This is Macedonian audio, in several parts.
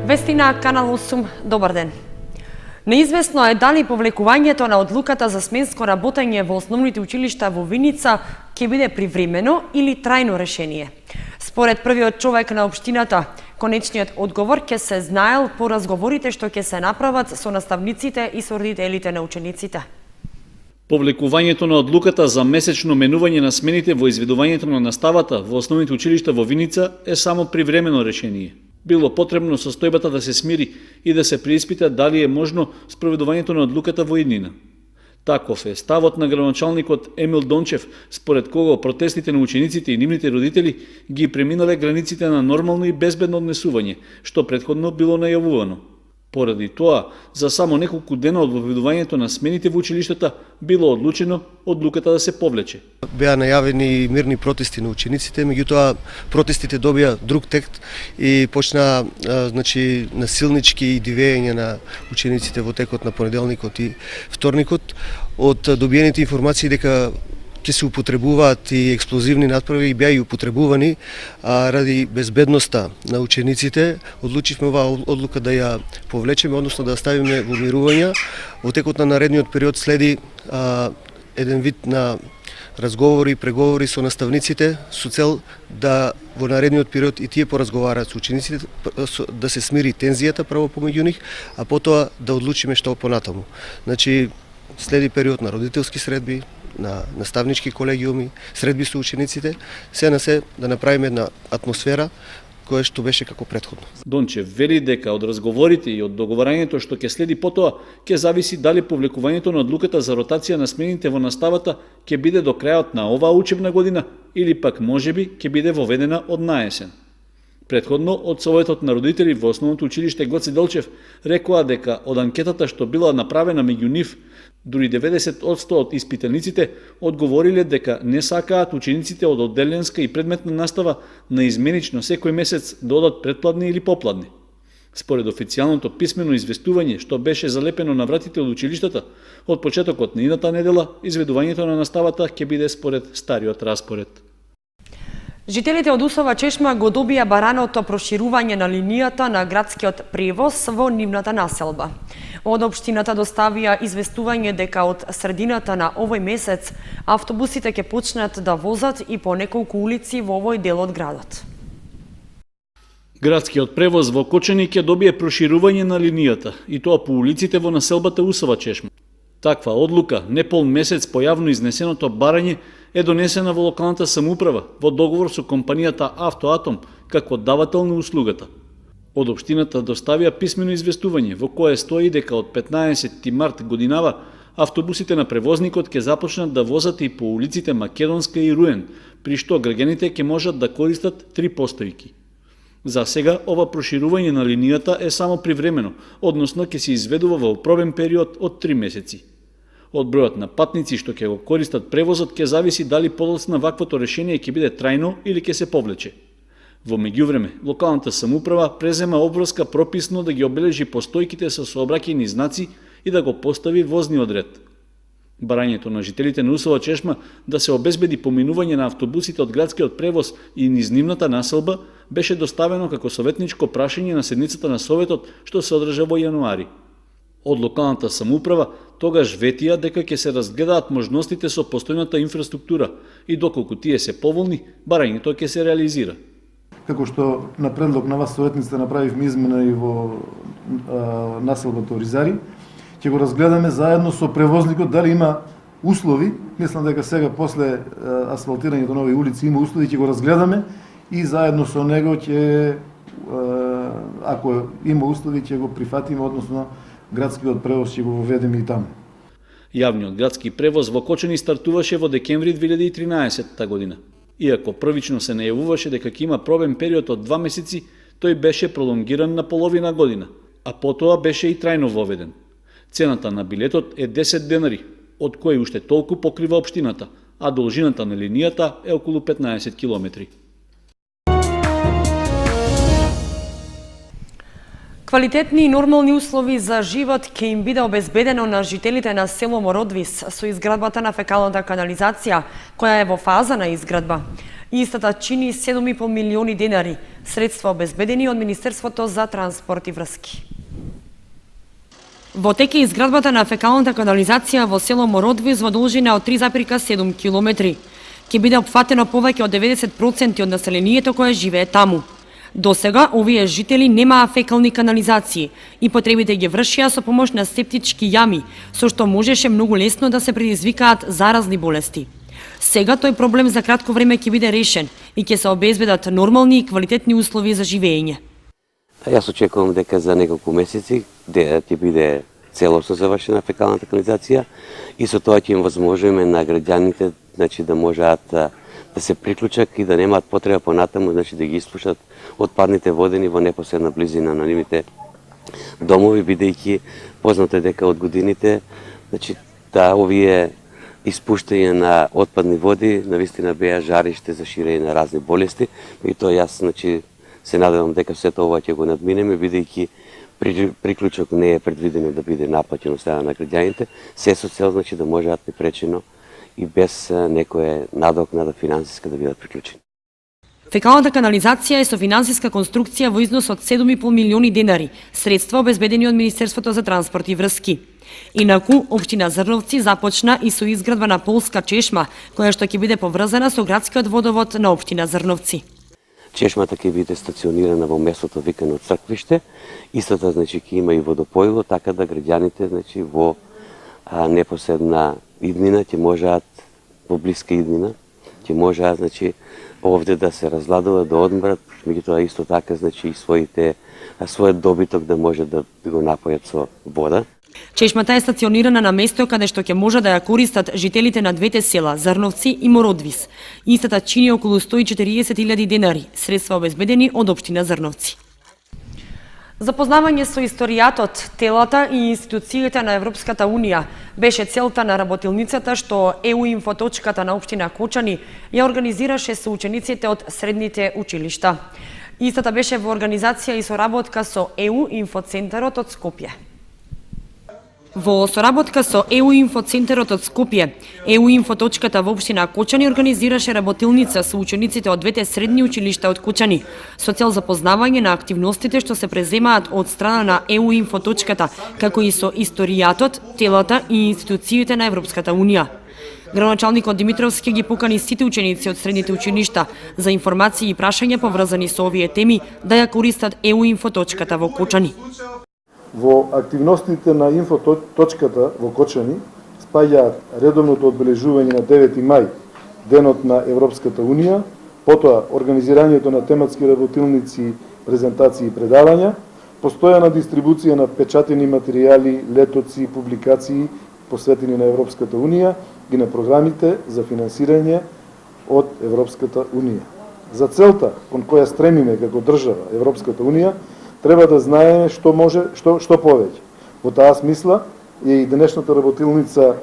Вести на Канал 8, добар ден. Неизвестно е дали повлекувањето на одлуката за сменско работење во основните училишта во Виница ќе биде привремено или трајно решение. Според првиот човек на општината, конечниот одговор ќе се знаел по разговорите што ќе се направат со наставниците и со родителите на учениците. Повлекувањето на одлуката за месечно менување на смените во изведувањето на наставата во основните училишта во Виница е само привремено решение. Било потребно состојбата да се смири и да се преиспита дали е можно спроведувањето на одлуката во иднина. Таков е ставот на градоначалникот Емил Дончев, според кого протестите на учениците и нивните родители ги преминале границите на нормално и безбедно однесување, што претходно било најавувано. Поради тоа, за само неколку дена од воведувањето на смените во училиштата било одлучено одлуката да се повлече. Беа најавени мирни протести на учениците, меѓутоа протестите добија друг текст и почна насилнички дивење на учениците во текот на понеделникот и вторникот. Од добиените информации дека ќе се употребуваат и експлозивни натправи и беа и употребувани, ради безбедноста на учениците, одлучивме оваа одлука да ја повлечеме, односно да ја ставиме во мирување. Во текот на наредниот период следи еден вид на разговори и преговори со наставниците со цел да во наредниот период и тие поразговараат со учениците, да се смири тензијата прво помеѓу нив, а потоа да одлучиме што понатаму. Значи, следи период на родителски средби, на наставнички колегиуми, средби со учениците, се на се да направиме една атмосфера која што беше како претходно. Дончев вели дека од разговорите и од договарањето што ќе следи потоа ќе зависи дали повлекувањето на одлуката за ротација на смените во наставата ќе биде до крајот на оваа учебна година или пак можеби ќе биде воведена од наесен. Предходно, од Советот на родители во основното училиште Гоце Делчев рекоа дека од анкетата што била направена меѓу нив, дури 90% од испитаниците одговориле дека не сакаат учениците од одделенска и предметна настава наизменично секој месец да одат претпладни или попладни. Според официјалното писмено известување што беше залепено на вратите од училиштата, од почетокот на идната недела изведувањето на наставата ќе биде според стариот распоред. Жителите од Усова Чешма го добија бараното проширување на линијата на градскиот превоз во нивната населба. Од општината доставија известување дека од средината на овој месец автобусите ќе почнат да возат и по неколку улици во овој дел од градот. Градскиот превоз во Кочани ќе добие проширување на линијата и тоа по улиците во населбата Усова Чешма. Таква одлука, непол месец по јавно изнесеното барање, е донесена во локалната самоуправа во договор со компанијата Автоатом како давател на услугата. Од општината доставија писмено известување во кое стои дека од 15 март годинава автобусите на превозникот ќе започнат да возат и по улиците Македонска и Руен, при што граѓаните ќе можат да користат 3 постојки. За сега ова проширување на линијата е само привремено, односно ќе се изведува во пробен период од 3 месеци. Од бројот на патници што ќе го користат превозот ќе зависи дали подоцна ваквото решение ќе биде трајно или ќе се повлече. Во меѓувреме, локалната самоуправа презема обврска прописно да ги обележи постојките со сообраќајни знаци и да го постави возниот ред. Барањето на жителите на Усова Чешма да се обезбеди поминување на автобусите од градскиот превоз и низ нивната населба беше доставено како советничко прашање на седницата на Советот што се одржа во јануари. Од локалната самоуправа тогаш ветија дека ќе се разгледаат можностите со постојната инфраструктура и доколку тие се поволни, барањето ќе се реализира. Како што на предлог на вас советниците направивме измена и во населбата Оризари, ќе го разгледаме заедно со превозникот дали има услови. Мислам дека сега после асфалтирањето на овие улици има услови, ќе го разгледаме и заедно со него ќе, ако има услови, ќе го прифатиме, односно градскиот превоз ќе го воведеме и таму. Јавниот градски превоз во Кочани стартуваше во декември 2013 година. Иако првично се најавуваше дека ќе има пробен период од 2 месеци, тој беше пролонгиран на половина година, а потоа беше и трајно воведен. Цената на билетот е 10 денари, од кои уште толку покрива општината, а должината на линијата е околу 15 километри. Квалитетни и нормални услови за живот ќе им биде обезбедено на жителите на село Мородвис со изградбата на фекалната канализација, која е во фаза на изградба. Истата чини 7,5 милиони денари, средства обезбедени од Министерството за транспорт и врски. Во тек е изградбата на фекалната канализација во село Мородвис во должина од 3,7 километри. Ќе биде опфатено повеќе од 90% од населението кое живее таму. До сега, овие жители немаа фекални канализации и потребите ги вршија со помош на септички јами, со што можеше многу лесно да се предизвикаат заразни болести. Сега тој проблем за кратко време ќе биде решен и ќе се обезбедат нормални и квалитетни услови за живење. Јас очекувам дека за неколку месеци ќе биде целосно завршена фекалната канализација и со тоа ќе им возможиме на граѓаните да можат да се приклучат и да немаат потреба понатаму да ги испушат отпадните водени во непосредна близина на нивните домови, бидејќи познато е дека од годините овие испуштање на отпадни води навистина беа жариште за ширење на разни болести, и тоа јас се надевам дека сето ова ќе го надминеме, бидејќи приклучок не е предвидено да биде наплаќен од страна на граѓаните, се со цел да можат непречено и без некоја надокнада финансиска да бидат приклучени. Фекалната канализација е со финансиска конструкција во износ од 7,5 милиони денари, средства обезбедени од Министерството за транспорт и врски. Инаку, општина Зрновци започна и со изградба на полска чешма, која што ќе биде поврзана со градскиот водовод на општина Зрновци. Чешмата ќе биде стационирана во местото викано Црквиште, истата ќе има и водопоило, така да граѓаните во непосредна иднина ќе можат, во блиска иднина, ќе можат овде да се разладуват, да одмрат, меѓутоа исто така и својот добиток да може да го напојат со вода. Чешмата е стационирана на место каде што ќе може да ја користат жителите на двете села Зрновци и Мородвис. Истата чини околу 140.000 денари, средства обезбедени од општина Зрновци. Запознавање со историјатот, телата и институциите на Европската Унија беше целта на работилницата што EU-инфо.точката на општина Кочани ја организираше со учениците од средните училишта. Истата беше во организација и соработка со EU-инфоцентарот од Скопје. Во соработка со EU-инфоцентарот од Скопје, EU-инфо.точката во општина Кочани организираше работилница со учениците од двете средни училишта од Кочани, со цел запознавање на активностите што се преземаат од страна на EU-инфо.точката, како и со историјатот, телата и институциите на Европската Унија. Градоначалникот Димитровски ги покани сите ученици од средните училишта за информации и прашања поврзани со овие теми да ја користат EU-инфо.точката во Кочани. Во активностите на инфо.точката во Кочани спаѓаат редовното одбележување на 9 мај, денот на Европската Унија, потоа организирањето на тематски работилници, презентации и предавања, постојана дистрибуција на печатени материјали, летоци, публикации посветени на Европската Унија и на програмите за финансирање од Европската Унија. За целта кон која стремиме како држава Европската Унија, треба да знаеме што може, што повеќе. Во таа смисла е и денешната работилница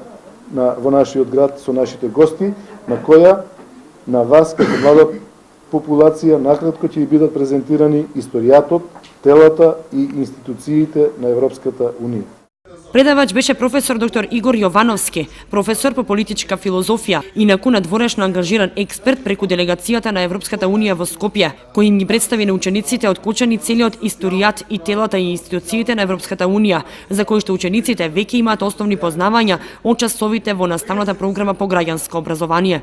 во нашиот град со нашите гости, на која на вас како млада популација накратко ќе бидат презентирани историјатот, телата и институциите на Европската Унија. Предавач беше професор доктор Игор Јовановски, професор по политичка филозофија, инаку надворешно ангажиран експерт преку делегацијата на Европската Унија во Скопје, кој им ги представи на учениците од Кочани целиот историјат и телата и институциите на Европската Унија, за кои што учениците веќе имаат основни познавања од часовите во наставната програма по граѓанско образование.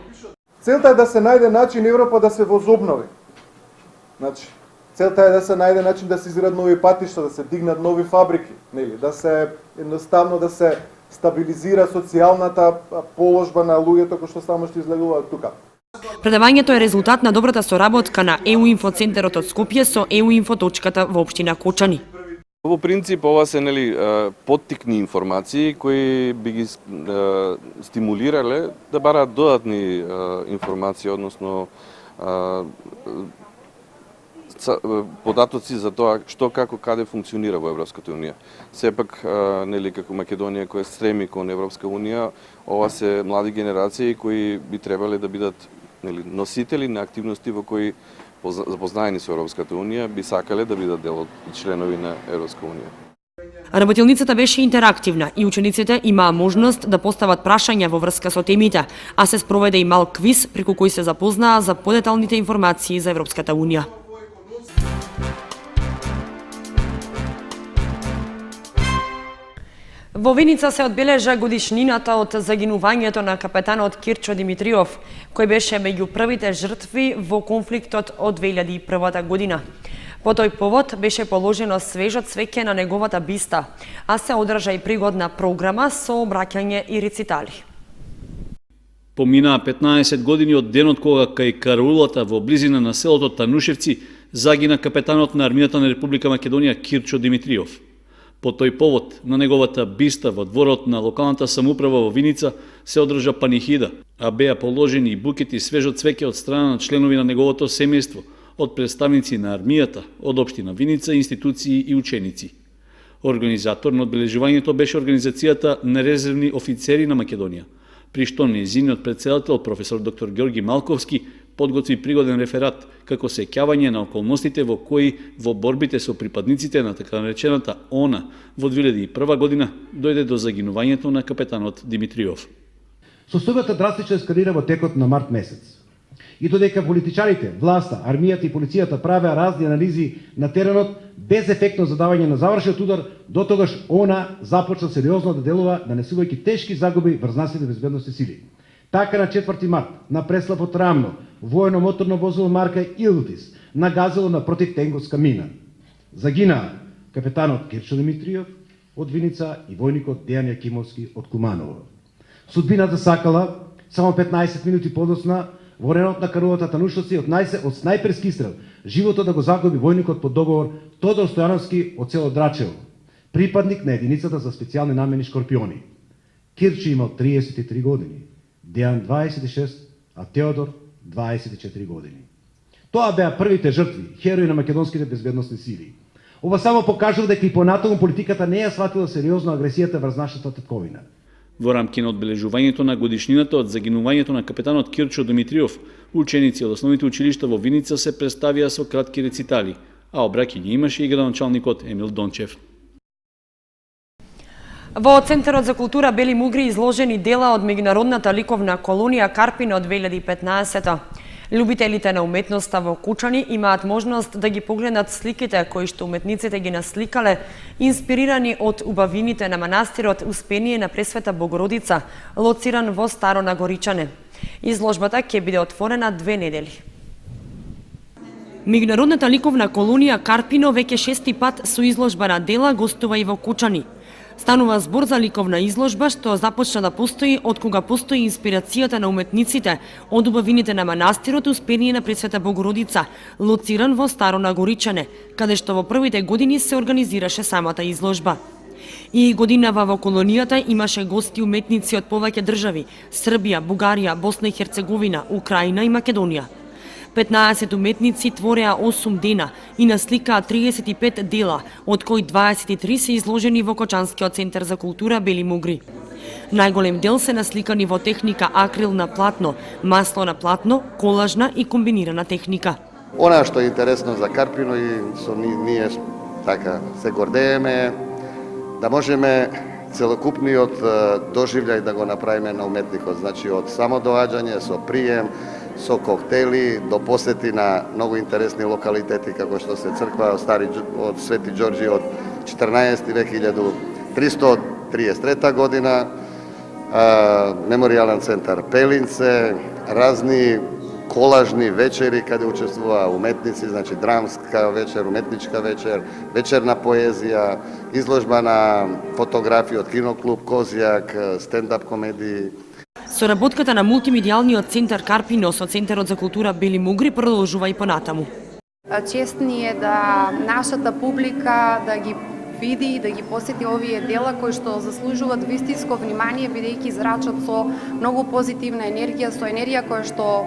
Целта е да се најде начин Европа да се возобнови. Целта е да се најде начин да се изградат нови патишта, да се дигнат нови фабрики, да се едноставно да се стабилизира социјалната положба на луѓето кои што само што излегуваат тука. Предавањето е резултат на добрата соработка на EU-инфоцентарот од Скопје со EU-инфо.точката во општина Кочани. Во принцип ова се поттикни информации кои би ги стимулирале да бараат додатни информации, односно податоци за тоа што, како, каде функционира во Европската Унија. Сепак, како Македонија која стреми кон Европска Унија, ова се млади генерации кои би требале да бидат носители на активности во кои запознаени со Европската унија, би сакале да бидат дел од членови на Европска унија. Работилницата беше интерактивна и учениците имаа можност да постават прашања во врска со темите, а се спроведе и мал квиз преку кој се запознаа за подеталните информации за Европската унија. Во Виница се одбележа годишнината од загинувањето на капетанот Кирчо Димитриов, кој беше меѓу првите жртви во конфликтот од 2001 година. По тој повод беше положено свежо цвеќе на неговата биста, а се одржа и пригодна програма со обраќање и рецитали. Поминаа 15 години од денот кога кај караулата во близина на селото Танушевци загина капетанот на армијата на Република Македонија Кирчо Димитриов. По тој повод на неговата биста во дворот на локалната самоуправа во Виница се одржа панихида, а беа положени и букети свежо цвеќе од страна на членови на неговото семејство, од представници на армијата, од општина Виница, институции и ученици. Организатор на одбележувањето беше Организацијата на резервни офицери на Македонија, при што нејзиниот председател професор доктор Ѓорги Малковски подготви пригоден реферат како сеќавање на околностите во кои во борбите со припадниците на така наречената ОНА во 2001 година дојде до загинувањето на капетанот Димитриов. Состојбата драстично ескалира во текот на март месец. И додека политичарите, власта, армијата и полицијата правеа разни анализи на теренот без ефектно задавање на завршниот удар, дотогаш ОНА започна сериозно да делува, нанесувајќи тешки загуби врз нашите безбедностни сили. Така на 4 март на преслав од Рамно, воено моторно возило марка Илтис нагазило на противтенковска мина. Загинаа капетанот Кирчо Димитриов од Виница и војникот Дејан Јакимовски од Куманово. Судбината сакала само 15 минути подоцна во ренот на карулата Танушевци од снајперски стрел животот да го загуби војникот по договор Тодор Стојановски од село Драчево, припадник на единицата за специјални намени Шкорпиони. Кирчо имал 33 години, Дејан 26, а Теодор 24 години. Тоа беа првите жртви, херои на македонските безбедностни сили. Ова само покажува дека и понатаму политиката не ја сватила сериозно агресијата врз нашата татковина. Во рамки на одбележувањето на годишнината од загинувањето на капетанот Кирчо Димитриов, ученици од основните училишта во Виница се представија со кратки рецитали, а обраќање имаше и градоначалникот Емил Дончев. Во Центарот за култура Бели Мугри изложени дела од меѓународната ликовна колонија Карпино од 2015. Любителите на уметноста во Кучани имаат можност да ги погледнат сликите кои што уметниците ги насликале, инспирирани од убавините на манастирот Успение на Пресвета Богородица, лоциран во Старо Нагоричане. Изложбата ќе биде отворена 2 недели. Меѓународната ликовна колонија Карпино веќе 6ти пат со изложба на дела гостува и во Кучани. Станува збор за ликовна изложба што започна да постои од кога постои инспирацијата на уметниците од убавините на манастирот Успение на Пресвета Богородица, лоциран во Старо Нагоричане, каде што во првите години се организираше самата изложба. И годинава во колонијата имаше гости уметници од повеќе држави: Србија, Бугарија, Босна и Херцеговина, Украина и Македонија. 15 уметници твореа 8 дена и насликаа 35 дела, од кои 23 се изложени во Кочанскиот центар за култура Бели Мугри. Најголем дел се насликани во техника акрил на платно, масло на платно, колажна и комбинирана техника. Она што е интересно за Карпино и со ние така се гордееме да можеме целокупниот доживљај да го направиме на уметникот, значи од само доаѓање со прием, со коктели, до посети на многу интересни локалитети како што се црква од Свети Ѓорѓи од 14 век 1333 година, меморијален центар Пелинце, разни колажни вечери каде учествуваа уметници, значи драмска вечер, уметничка вечер, вечерна поезија, изложба на фотографии од киноклуб Козјак, стендап комедии. Соработката на мултимедијалниот центар Карпино со Центарот за култура Бели Мугри продолжува и понатаму. Чест ни е да нашата публика да ги види и да ги посети овие дела кои што заслужуваат вистинско внимание, бидејќи зрачат со многу позитивна енергија, со енергија која што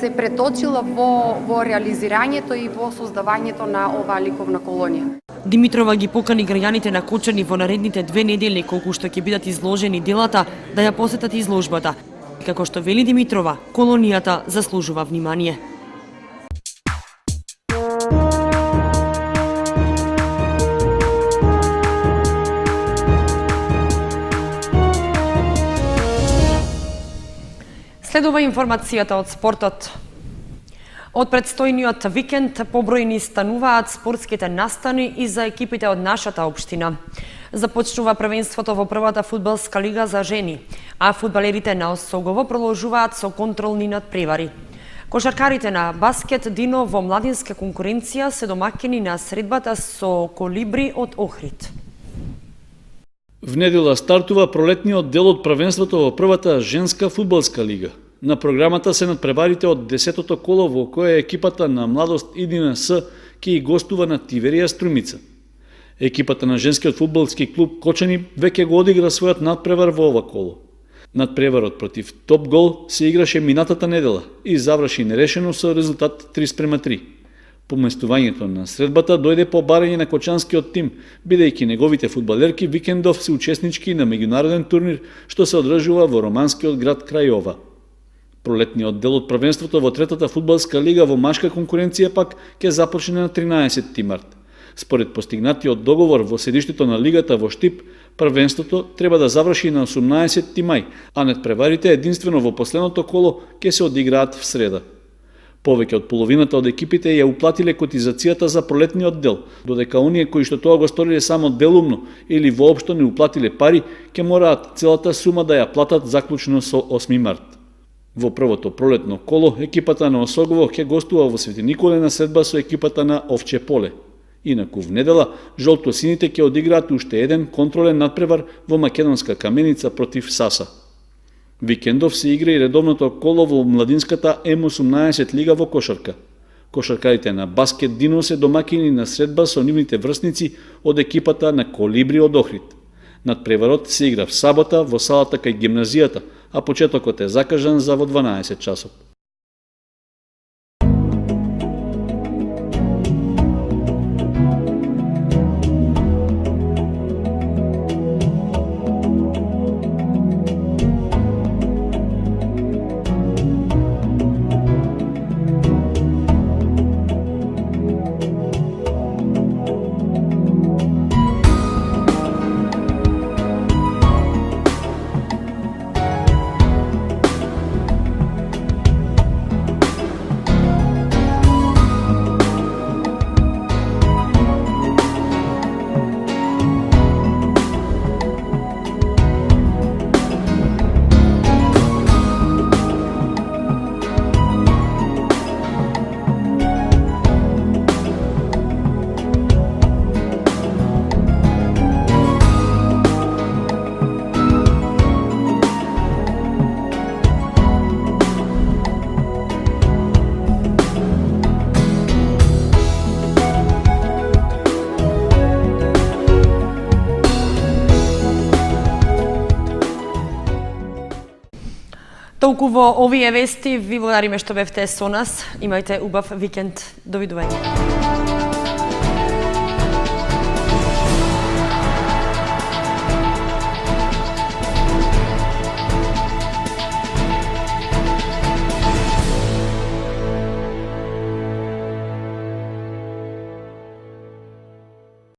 се преточила во реализирањето и во создавањето на оваа ликовна колонија. Димитрова ги покани граѓаните на Кочани во наредните 2 недели колку што ќе бидат изложени делата да ја посетат изложбата. Како што вели Димитрова, колонијата заслужува внимание. Следува информацијата од спортот. Од предстојниот викенд побројни стануваат спортските настани и за екипите од нашата општина. Започнува првенството во првата фудбалска лига за жени, а фудбалерите на Осогово продолжуваат со контролни надпревари. Кошаркарите на Баскет Дино во младинска конкуренција се домаќини на средбата со Колибри од Охрид. В недела стартува пролетниот дел од првенството во првата женска фудбалска лига. На програмата се надпреварите од 10-тото коло во кое екипата на Младост ИДНС ќе и гостува на Тиверија Струмица. Екипата на женскиот фудбалски клуб Кочани веќе го одигра својот надпревар во ова коло. Надпреварот против Топ Гол се играше минатата недела и заврши нерешено со резултат 3:3. Поместувањето на средбата дојде по барање на кочанскиот тим, бидејќи неговите фудбалерки викендов се учеснички на меѓународен турнир што се одржува во романскиот град Крајова. Пролетниот дел од првенството во третата фудбалска лига во машка конкуренција пак ќе започне на 13 март. Според постигнатиот договор во седиштето на лигата во Штип, првенството треба да заврши на 18 мај, а надпреварите единствено во последното коло ќе се одиграат в среда. Повеќе од половината од екипите ја уплатиле котизацијата за пролетниот дел, додека оние кои што тоа го сториле само делумно или воопшто не уплатиле пари, ќе мораат целата сума да ја платат заклучно со 8 март. Во првото пролетно коло, екипата на Осогово ќе гостува во Свети Николе на средба со екипата на Овче поле. Инаку в недела, жолтосините ќе одиграат уште еден контролен надпревар во Македонска Каменица против Саса. Викендов се игра и редовното коло во младинската М18 лига во кошарка. Кошаркарите на Баскет Дино се домаќини на средба со нивните врсници од екипата на Колибри од Охрид. Надпреварот се игра в сабота во салата кај гимназијата, а почетокот е закажан за во 12 часот. Толку во овие вести, ви благодариме што бевте со нас. Имајте убав викенд. Довидување.